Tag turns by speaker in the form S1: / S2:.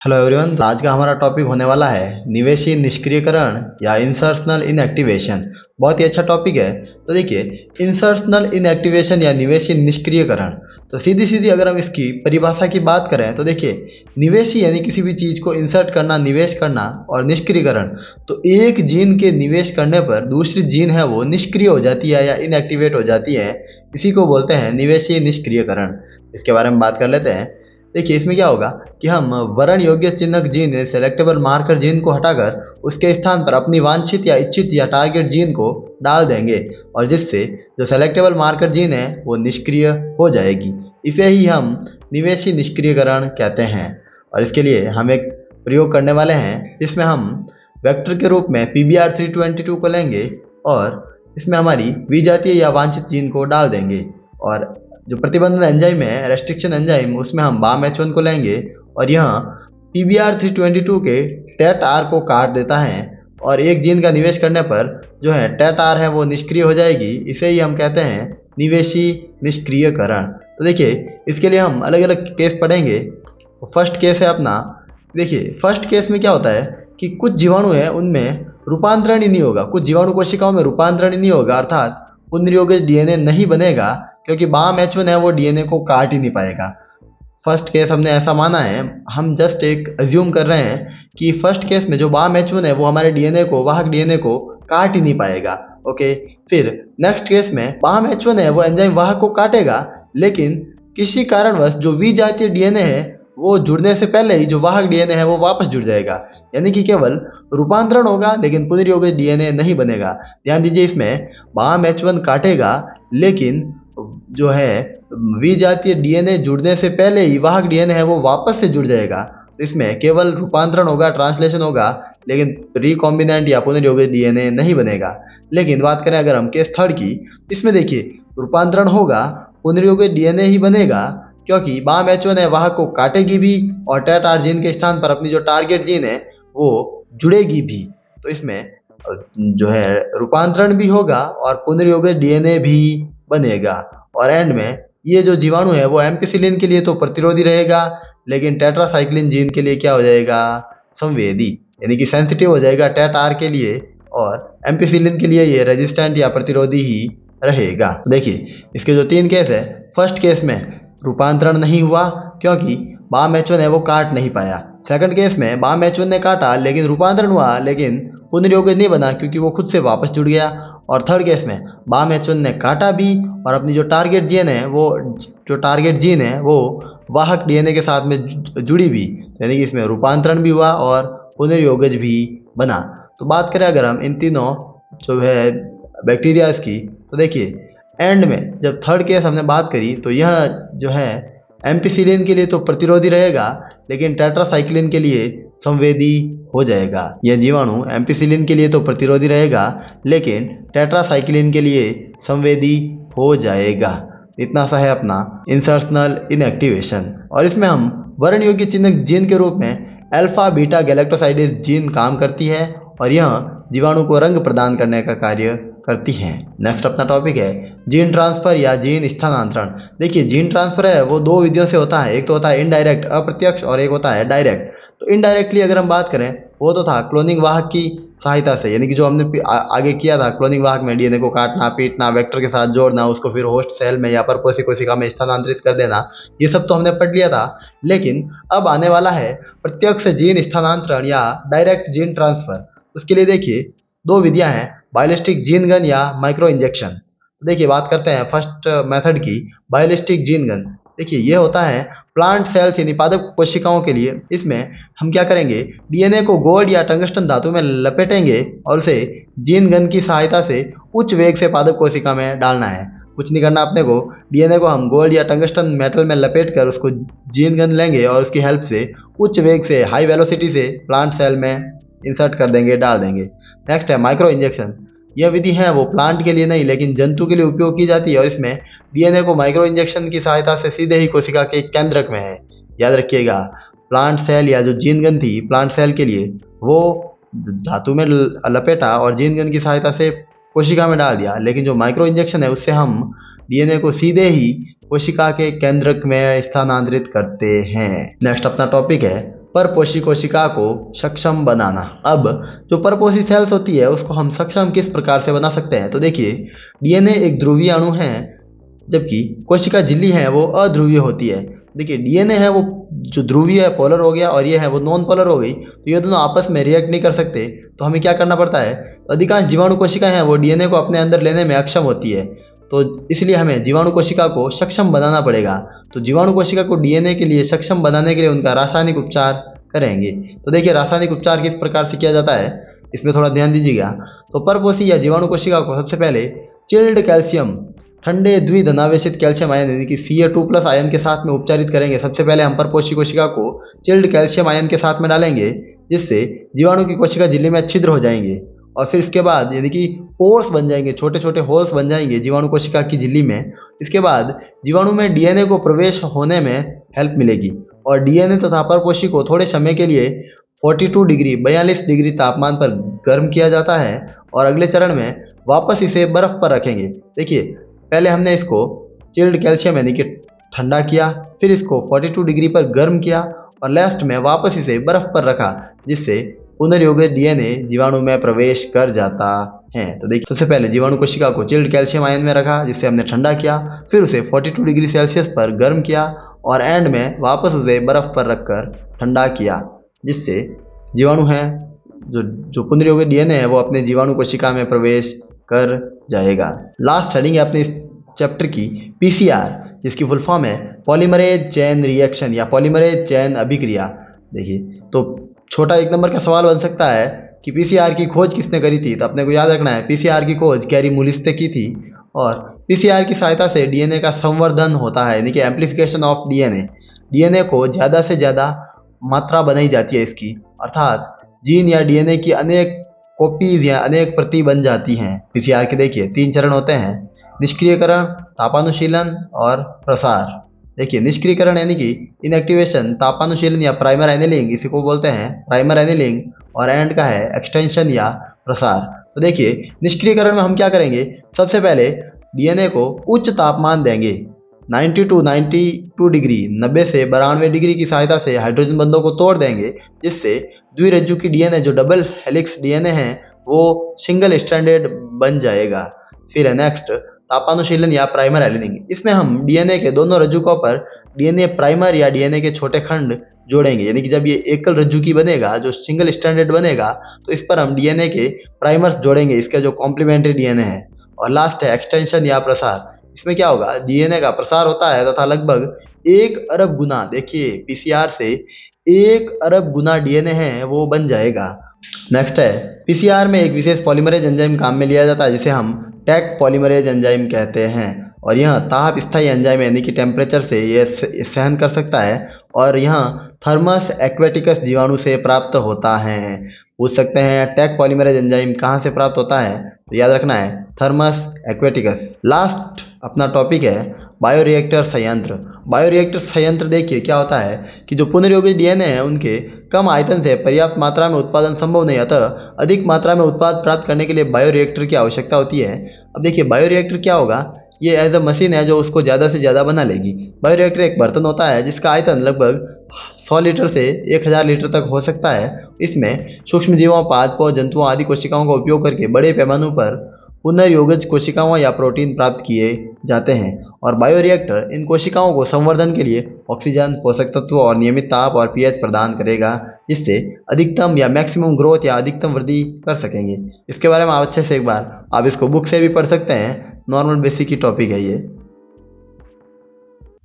S1: Hello everyone, तो आज का हमारा टॉपिक होने वाला है निवेशी निष्क्रियकरण या इंसर्शनल इनएक्टिवेशन। बहुत ही अच्छा टॉपिक है। तो देखिए, इंसर्शनल इनएक्टिवेशन या निवेशी निष्क्रियकरण, तो सीधी सीधी अगर हम इसकी परिभाषा की बात करें तो देखिए, निवेशी यानी किसी भी चीज़ को इंसर्ट करना, निवेश करना, और निष्क्रियकरण तो एक जीन के निवेश करने पर दूसरी जीन है वो निष्क्रिय हो जाती है या इनएक्टिवेट हो जाती है। इसी को बोलते हैं निवेशी निष्क्रियकरण। इसके बारे में बात कर लेते हैं। देखिए, इसमें क्या होगा कि हम वरण योग्य चिन्हक जीन सेलेक्टेबल मार्कर जीन को हटाकर उसके स्थान पर अपनी वांछित या इच्छित या टारगेट जीन को डाल देंगे, और जिससे जो सेलेक्टेबल मार्कर जीन है वो निष्क्रिय हो जाएगी। इसे ही हम निवेशी निष्क्रियकरण कहते हैं। और इसके लिए हम एक प्रयोग करने वाले हैं जिसमें हम वेक्टर के रूप में PBr322 को लेंगे और इसमें हमारी विजातीय या वांछित जीन को डाल देंगे, और जो प्रतिबंधन एंजाइम है, रेस्ट्रिक्शन एंजाइम, उसमें हम BAM-H1 को लेंगे और यह PBr322 के टेट आर को काट देता है, और एक जीन का निवेश करने पर जो है टेट आर है वो निष्क्रिय हो जाएगी। इसे ही हम कहते हैं निवेशी निष्क्रियकरण। तो देखिए, इसके लिए हम अलग अलग केस पढ़ेंगे। तो फर्स्ट केस है अपना। देखिए, फर्स्ट केस में क्या होता है कि कुछ जीवाणु है उनमें रूपांतरण ही नहीं होगा, कुछ जीवाणु कोशिकाओं में रूपांतरण ही नहीं होगा, अर्थात पुनर्योजित DNA नहीं बनेगा, क्योंकि BAM-H1 है वो DNA को काट ही नहीं पाएगा। फर्स्ट केस हमने ऐसा माना है, हम जस्ट एक अज्यूम कर रहे हैं कि फर्स्ट केस में जो BAM-H1 है वो हमारे DNA को, वाहक DNA को काट ही नहीं पाएगा। ओके, फिर नेक्स्ट केस में BAM-H1 है वो एंजाइम वाहक को काटेगा, लेकिन किसी कारणवश जो विजातीय DNA है वो जुड़ने से पहले ही जो वाहक DNA है वो वापस जुड़ जाएगा, यानी कि केवल रूपांतरण होगा लेकिन पुनर्योजित DNA नहीं बनेगा। ध्यान दीजिए, इसमें BAM-H1 काटेगा लेकिन जो है विजातीय DNA जुड़ने से पहले ही वाहक DNA है वो वापस से जुड़ जाएगा। इसमें केवल रूपांतरण होगा, ट्रांसलेशन होगा, लेकिन रिकॉम्बिनेंट या पुनर्योजित DNA नहीं बनेगा। लेकिन बात करें अगर हम केस थर्ड की, इसमें देखिए रूपांतरण होगा, पुनर्योजित DNA ही बनेगा, क्योंकि BAM-H1 है वाहक को काटेगी भी और टेट आर जीन के स्थान पर अपनी जो टारगेट जीन है वो जुड़ेगी भी। तो इसमें जो है रूपांतरण भी होगा और पुनर्योजित DNA भी बनेगा, और एंड में ये जो जीवाणु है वो एम्पिसिलिन के लिए तो प्रतिरोधी रहेगा, लेकिन टेट्रासाइक्लिन जीन के लिए क्या हो जाएगा, संवेदी, यानी कि सेंसिटिव हो जाएगा टेट आर के लिए, और एम्पिसिलिन के लिए ये रेजिस्टेंट या प्रतिरोधी ही रहेगा। तो देखिए, इसके जो तीन केस है, फर्स्ट केस में रूपांतरण नहीं हुआ क्योंकि BAM-H1 है वो काट नहीं पाया। सेकंड केस में BAM-H1 ने काटा लेकिन रूपांतरण हुआ, लेकिन पुनर्योजित नहीं बना क्योंकि वो खुद से वापस जुड़ गया। और थर्ड केस में BAM-H1 ने काटा भी और अपनी जो टारगेट जीन है वो वाहक DNA के साथ में जुड़ी भी, यानी कि इसमें रूपांतरण भी हुआ और पुनर्योजित भी बना। तो बात करें अगर हम इन तीनों जो है बैक्टीरियाज की, तो देखिए एंड में जब थर्ड केस हमने बात करी तो यह जो है एम्पिसिलिन के लिए तो प्रतिरोधी रहेगा, लेकिन टेट्रासाइक्लिन के लिए संवेदी हो जाएगा। यह जीवाणु एम्पिसिलिन के लिए तो प्रतिरोधी रहेगा लेकिन टेट्रासाइक्लिन के लिए संवेदी हो जाएगा। इतना सा है अपना इंसर्शनल इनएक्टिवेशन। और इसमें हम वर्ण योग्य चिन्हक जीन के रूप में अल्फा बीटा गैलेक्टोसाइडेज जीन काम करती है, और यह जीवाणु को रंग प्रदान करने का कार्य करती हैं। नेक्स्ट अपना टॉपिक है जीन ट्रांसफर या जीन स्थानांतरण। देखिए, जीन ट्रांसफर है वो दो विधियों से होता है, एक तो होता है इनडायरेक्ट अप्रत्यक्ष और एक होता है डायरेक्ट। तो इनडायरेक्टली अगर हम बात करें वो तो था क्लोनिंग वाहक की सहायता से, यानी कि जो हमने आगे किया था क्लोनिंग वाहक में DNA को काटना, पीटना, वेक्टर के साथ जोड़ना, उसको फिर होस्ट सेल में या परपोषी कोशिका में स्थानांतरित कर देना, ये सब तो हमने पढ़ लिया था। लेकिन अब आने वाला है प्रत्यक्ष जीन स्थानांतरण या डायरेक्ट जीन ट्रांसफर। उसके लिए देखिए दो विधियां हैं, बायोलिस्टिक जीन गन या माइक्रो इंजेक्शन। तो देखिए, बात करते हैं फर्स्ट मेथड की, बायोलिस्टिक जीन गन। देखिए, ये होता है प्लांट सेल्स यानी पादप कोशिकाओं के लिए। इसमें हम क्या करेंगे, DNA को गोल्ड या टंगस्टन धातु में लपेटेंगे और उसे जीन गन की सहायता से उच्च वेग से पादप कोशिका में डालना है। कुछ नहीं करना अपने को, DNA को हम गोल्ड या टंगस्टन मेटल में लपेट कर उसको जीन गन लेंगे और उसकी हेल्प से उच्च वेग से, हाई वेलोसिटी से प्लांट सेल में इंसर्ट कर देंगे, डाल देंगे। नेक्स्ट है माइक्रो इंजेक्शन। यह विधि है वो प्लांट के लिए नहीं लेकिन जंतु के लिए उपयोग की जाती है, और इसमें DNA को माइक्रो इंजेक्शन की सहायता से सीधे ही कोशिका के केंद्रक में है। याद रखिएगा, प्लांट सेल या जो जीन गन थी प्लांट सेल के लिए, वो धातु में लपेटा और जीन गन की सहायता से कोशिका में डाल दिया, लेकिन जो माइक्रो इंजेक्शन है उससे हम DNA को सीधे ही कोशिका के केंद्रक में स्थानांतरित करते हैं। नेक्स्ट अपना टॉपिक है परपोषी कोशिका को सक्षम बनाना। अब जो परपोषी सेल्स होती है उसको हम सक्षम किस प्रकार से बना सकते हैं, तो देखिए डीएनए एक ध्रुवीय अणु है जबकि कोशिका झिल्ली है वो अध्रुवीय होती है। देखिए डीएनए है वो जो ध्रुवीय है पोलर हो गया और ये है वो नॉन पोलर हो गई, तो ये दोनों आपस में रिएक्ट नहीं कर सकते। तो हमें क्या करना पड़ता है, तो अधिकांश जीवाणु कोशिकाएं हैं वो डीएनए को अपने अंदर लेने में अक्षम होती है, तो इसलिए हमें जीवाणु कोशिका को सक्षम बनाना पड़ेगा। तो जीवाणु कोशिका को डीएनए के लिए सक्षम बनाने के लिए उनका रासायनिक उपचार करेंगे। तो देखिए रासायनिक उपचार किस प्रकार से किया जाता है, इसमें थोड़ा ध्यान दीजिएगा। तो परपोषी या जीवाणु कोशिका को सबसे पहले चिल्ड कैल्शियम, ठंडे द्विधनावेशित कैल्शियम आयन यानी कि Ca2+ आयन के साथ में उपचारित करेंगे। सबसे पहले हम परपोषी कोशिका को चिल्ड कैल्शियम आयन के साथ में डालेंगे जिससे जीवाणु की कोशिका झिल्ली में छिद्र हो जाएंगे और फिर इसके बाद यानी कि पोर्स बन जाएंगे, छोटे छोटे होल्स बन जाएंगे जीवाणु कोशिका की झिल्ली में। इसके बाद जीवाणु में डीएनए को प्रवेश होने में हेल्प मिलेगी और डीएनए तथा परपोषी को थोड़े समय के लिए 42 डिग्री 42 डिग्री तापमान पर गर्म किया जाता है और अगले चरण में वापस इसे बर्फ पर रखेंगे। देखिए पहले हमने इसको चिल्ड कैल्शियम यानी कि ठंडा किया, फिर इसको 42 डिग्री पर गर्म किया और लास्ट में वापस इसे बर्फ पर रखा जिससे पुनर्योजित डीएनए जीवाणु में प्रवेश कर जाता है। तो देखिए सबसे पहले जीवाणु कोशिका को चिल्ड कैल्शियम आयन में रखा जिससे हमने ठंडा किया, फिर उसे 42 डिग्री सेल्सियस पर गर्म किया और एंड में वापस उसे बर्फ पर रखकर ठंडा किया जिससे जीवाणु है जो पुनर्योजित डीएनए है वो अपने जीवाणु कोशिका में प्रवेश कर जाएगा। लास्ट हेडिंग है अपने इस चैप्टर की पीसीआर, जिसकी फुल फॉर्म है पॉलीमरेज चेन रिएक्शन या पॉलीमरेज चेन अभिक्रिया। देखिए तो छोटा 1 नंबर का सवाल बन सकता है कि पीसीआर की खोज किसने करी थी, तो अपने को याद रखना है पीसीआर की खोज कैरी मुलिस ने की थी और पीसीआर की सहायता से डीएनए का संवर्धन होता है यानी कि एम्प्लीफिकेशन ऑफ डीएनए। डीएनए को ज़्यादा से ज़्यादा मात्रा बनाई जाती है इसकी, अर्थात जीन या डीएनए की अनेक कॉपीज या अनेक प्रति बन जाती हैं। पीसीआर के देखिए 3 चरण होते हैं, निष्क्रियकरण, तापानुशीलन और प्रसार। देखिए निष्क्रियकरण यानी कि इनएक्टिवेशन, तापानुशीलन या प्राइमर एनिलिंग इसी को बोलते हैं प्राइमर एनिलिंग और एंड का है एक्सटेंशन या प्रसार। तो देखिए निष्क्रियकरण में हम क्या करेंगे, सबसे पहले डीएनए को उच्च तापमान देंगे 90 to 92 डिग्री 90 से 92 डिग्री की सहायता से हाइड्रोजन बंधों को तोड़ देंगे जिससे द्विरज्जु की डीएनए जो डबल हेलिक्स डीएनए है वो सिंगल स्ट्रैंडेड बन जाएगा। फिर है नेक्स्ट तापानुशीलन या प्राइमर एनिलिंग। इसमें हम डीएनए के दोनों रज्जुकों पर डीएनए प्राइमर या डीएनए के छोटे खंड जोड़ेंगे यानी कि जब ये एकल रज्जु की बनेगा जो सिंगल स्ट्रैंडेड बनेगा तो इस पर हम डीएनए के प्राइमर्स जोड़ेंगे, इसका जो कॉम्प्लीमेंट्री डीएनए है। और लास्ट है एक्सटेंशन या प्रसार। इसमें क्या होगा, डीएनए का प्रसार होता है तथा लगभग 1 अरब गुना, देखिए पीसीआर से 1 अरब गुना डीएनए है वो बन जाएगा। नेक्स्ट है पीसीआर में एक विशेष पॉलीमरेज एंजाइम काम में लिया जाता है जिसे हम टैक पॉलीमरेज एंजाइम कहते हैं और यह ताप स्थायी एंजाइम यानी कि टेम्परेचर से ये सहन कर सकता है और यह थर्मस एक्वेटिकस जीवाणु से प्राप्त होता है। पूछ सकते हैं टैक पॉलीमरेज एंजाइम कहाँ से प्राप्त होता है, तो याद रखना है थर्मस एक्वेटिकस। लास्ट अपना टॉपिक है बायोरिएक्टर संयंत्र। बायोरिएक्टर संयंत्र देखिए क्या होता है कि जो पुनर्योजित डीएनए है उनके कम आयतन से पर्याप्त मात्रा में उत्पादन संभव नहीं, अतः अधिक मात्रा में उत्पाद प्राप्त करने के लिए बायोरिएक्टर की आवश्यकता होती है। अब देखिए बायोरिएक्टर क्या होगा, ये एज अ मशीन है जो उसको ज़्यादा से ज़्यादा बना लेगी। बायोरिएक्टर एक बर्तन होता है जिसका आयतन लगभग 100 लीटर से 1000 लीटर तक हो सकता है। इसमें सूक्ष्म जीवों, पादपों, जंतुओं आदि कोशिकाओं का उपयोग करके बड़े पैमाने पर पुनर्योजित कोशिकाओं या प्रोटीन प्राप्त किए जाते हैं और बायोरिएक्टर इन कोशिकाओं को संवर्धन के लिए ऑक्सीजन, पोषक तत्व और नियमित ताप और पीएच प्रदान करेगा जिससे अधिकतम या मैक्सिमम ग्रोथ या अधिकतम वृद्धि कर सकेंगे। इसके बारे में आप अच्छे से एक बार आप इसको बुक से भी पढ़ सकते हैं, नॉर्मल बेसिक की टॉपिक है ये।